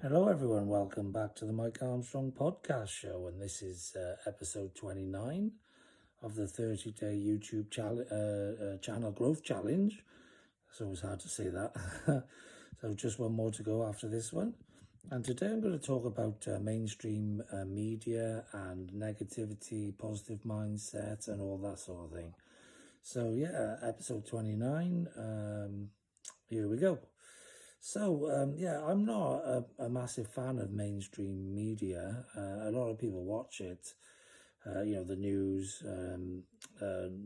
Hello everyone, welcome back to the Mike Armstrong Podcast Show, and this is episode 29 of the 30-day YouTube channel growth challenge. It's always hard to say that. So just one more to go after this one. And today I'm going to talk about mainstream media and negativity, positive mindset and all that sort of thing. So yeah, episode 29, here we go. So, I'm not a massive fan of mainstream media. A lot of people watch it, the news,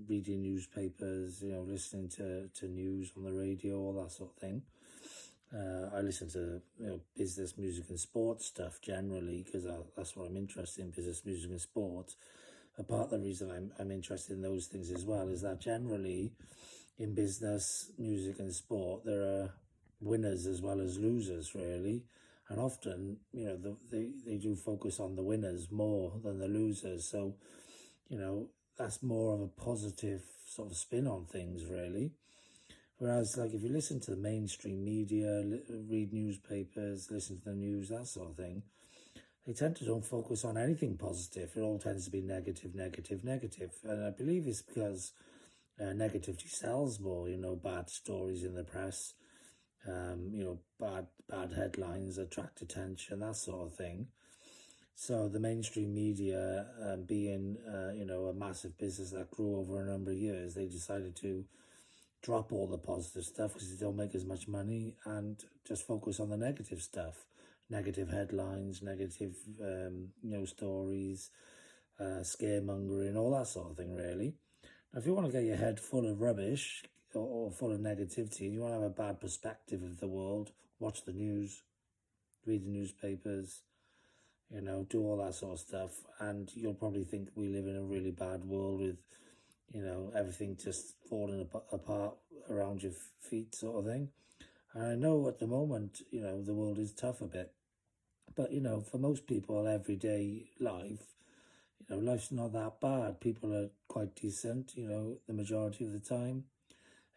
reading newspapers, listening to news on the radio, all that sort of thing. I listen to, business, music and sports stuff generally because that's what I'm interested in, business, music and sport. A part of the reason I'm interested in those things as well is that generally in business, music and sport, there are winners as well as losers, really, and often they do focus on the winners more than the losers, so that's more of a positive sort of spin on things, really. Whereas like if you listen to the mainstream media, read newspapers, listen to the news, that sort of thing, they tend to don't focus on anything positive. It all tends to be negative, and I believe it's because negativity sells more. Bad stories in the press, bad headlines attract attention, that sort of thing. So the mainstream media, being a massive business that grew over a number of years, they decided to drop all the positive stuff because they don't make as much money and just focus on the negative stuff, negative headlines, negative stories, scaremongering, all that sort of thing, really. Now, if you want to get your head full of rubbish or full of negativity, you want to have a bad perspective of the world, watch the news, read the newspapers, do all that sort of stuff, and you'll probably think we live in a really bad world with, everything just falling apart around your feet sort of thing. And I know at the moment, the world is tough a bit, but, for most people, everyday life, life's not that bad. People are quite decent, the majority of the time.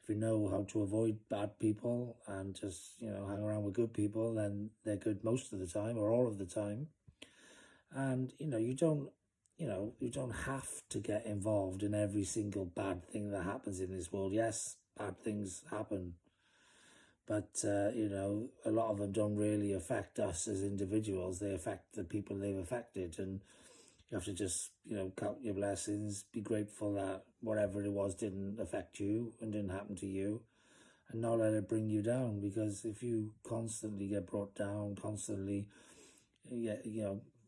If you know how to avoid bad people and just, hang around with good people, then they're good most of the time or all of the time. And, you don't have to get involved in every single bad thing that happens in this world. Yes, bad things happen, but, a lot of them don't really affect us as individuals. They affect the people they've affected, and you have to just, count your blessings, be grateful that whatever it was didn't affect you and didn't happen to you, and not let it bring you down. Because if you constantly get brought down, constantly,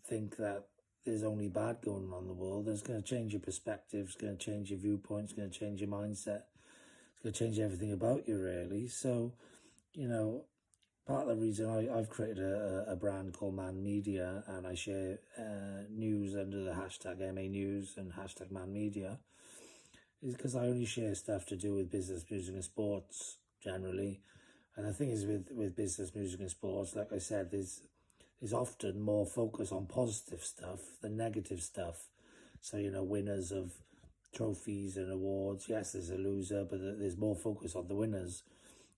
think that there's only bad going on in the world, then it's going to change your perspective, it's going to change your viewpoint, it's going to change your mindset, it's going to change everything about you, really. So, part of the reason I've created a brand called MANMedia, and I share news under the hashtag MANews and hashtag MANMedia, is because I only share stuff to do with business, music and sports generally. And the thing is with business, music and sports, like I said, there's often more focus on positive stuff than negative stuff. So, winners of trophies and awards, yes, there's a loser, but there's more focus on the winners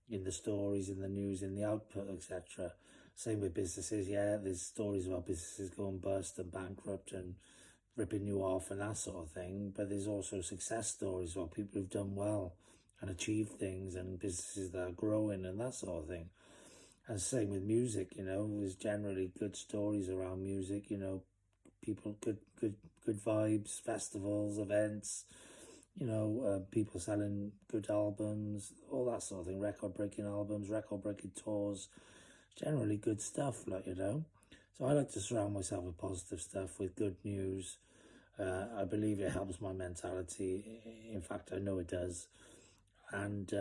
in the stories, in the news, in the output, etc. Same with businesses. Yeah, there's stories about businesses going bust and bankrupt and ripping you off and that sort of thing. But there's also success stories about people who've done well and achieved things, and businesses that are growing and that sort of thing. And same with music. There's generally good stories around music. People, good vibes, festivals, events. People selling good albums, all that sort of thing, record-breaking albums, record-breaking tours, generally good stuff, So I like to surround myself with positive stuff, with good news. I believe it helps my mentality. In fact, I know it does. And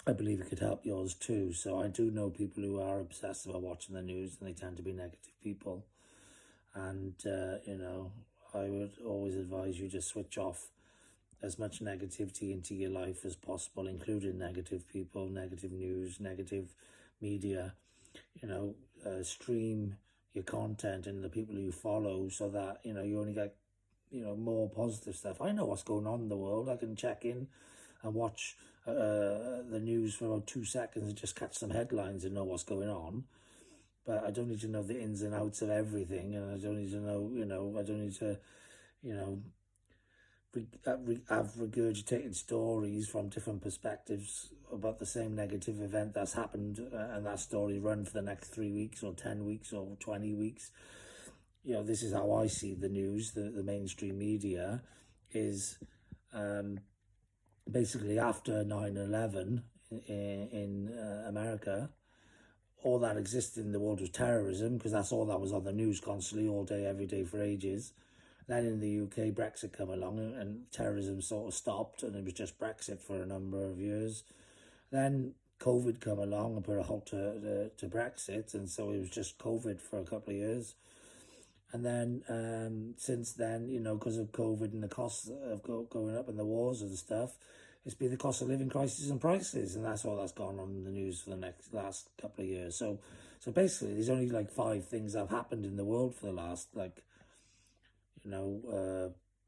I believe it could help yours too. So I do know people who are obsessed about watching the news, and they tend to be negative people. And, I would always advise you to switch off as much negativity into your life as possible, including negative people, negative news, negative media. Stream your content and the people you follow so that, you only get, more positive stuff. I know what's going on in the world. I can check in and watch the news for about 2 seconds and just catch some headlines and know what's going on. but I don't need to know the ins and outs of everything, and I don't need to know, I don't need to, have regurgitated stories from different perspectives about the same negative event that's happened, and that story run for the next 3 weeks or 10 weeks or 20 weeks. This is how I see the news. The mainstream media is basically after 9/11 in America, all that existed in the world was terrorism, because that's all that was on the news constantly, all day, every day for ages. Then in the UK, Brexit come along and terrorism sort of stopped, and it was just Brexit for a number of years. Then COVID come along and put a halt to Brexit, and so it was just COVID for a couple of years. And then since then, because of COVID and the costs of going up and the wars and stuff, it's been the cost of living crisis and prices, and that's all that's gone on in the news for the last couple of years. So basically, there's only like 5 things that have happened in the world for the last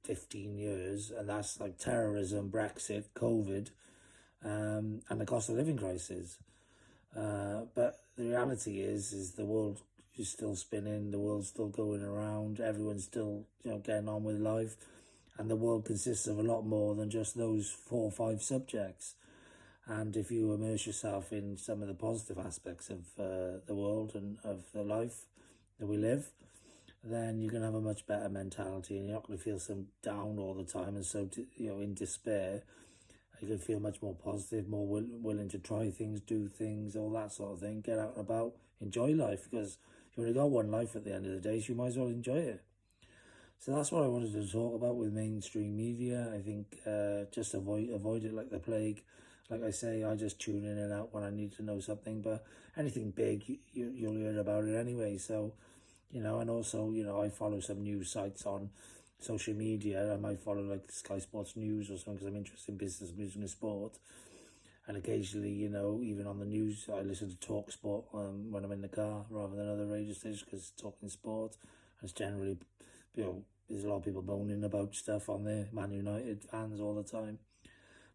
15 years, and that's like terrorism, Brexit, COVID, and the cost of living crisis. But the reality is the world is still spinning, the world's still going around, everyone's still getting on with life, and the world consists of a lot more than just those 4 or 5 subjects. And if you immerse yourself in some of the positive aspects of the world and of the life that we live, then you're going to have a much better mentality, and you're not going to feel so down all the time and so in despair. You can feel much more positive, more willing to try things, do things, all that sort of thing. Get out and about, enjoy life, because you only got one life at the end of the day, so you might as well enjoy it. So that's what I wanted to talk about with mainstream media. I think just avoid it like the plague. Like I say, I just tune in and out when I need to know something, but anything big, you'll hear about it anyway. So, and also, I follow some news sites on social media. I might follow like Sky Sports News or something, because I'm interested in business, music and sport. And occasionally, even on the news, I listen to Talk Sport when I'm in the car rather than other radio stations, because it's talking sport. And it's generally, there's a lot of people moaning about stuff on there, Man United fans all the time.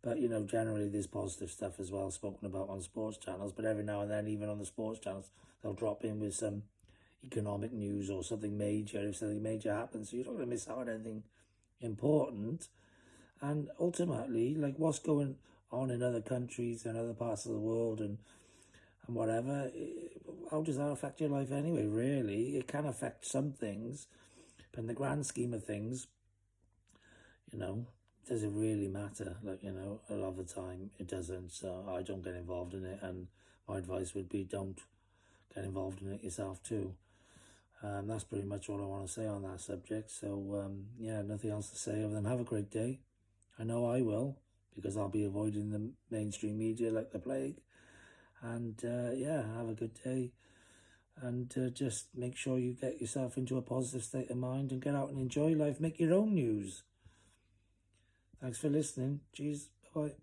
But, generally there's positive stuff as well spoken about on sports channels. But every now and then, even on the sports channels, they'll drop in with some economic news or something major, if something major happens. So you're not going to miss out on anything important. And ultimately, like what's going on in other countries and other parts of the world and whatever, how does that affect your life anyway, really? It can affect some things, but in the grand scheme of things, does it really matter? Like, a lot of the time it doesn't, so I don't get involved in it, and my advice would be don't get involved in it yourself too. That's pretty much all I want to say on that subject. So, nothing else to say other than have a great day. I know I will, because I'll be avoiding the mainstream media like the plague. And, have a good day. And just make sure you get yourself into a positive state of mind and get out and enjoy life. Make your own news. Thanks for listening. Cheers. Bye-bye.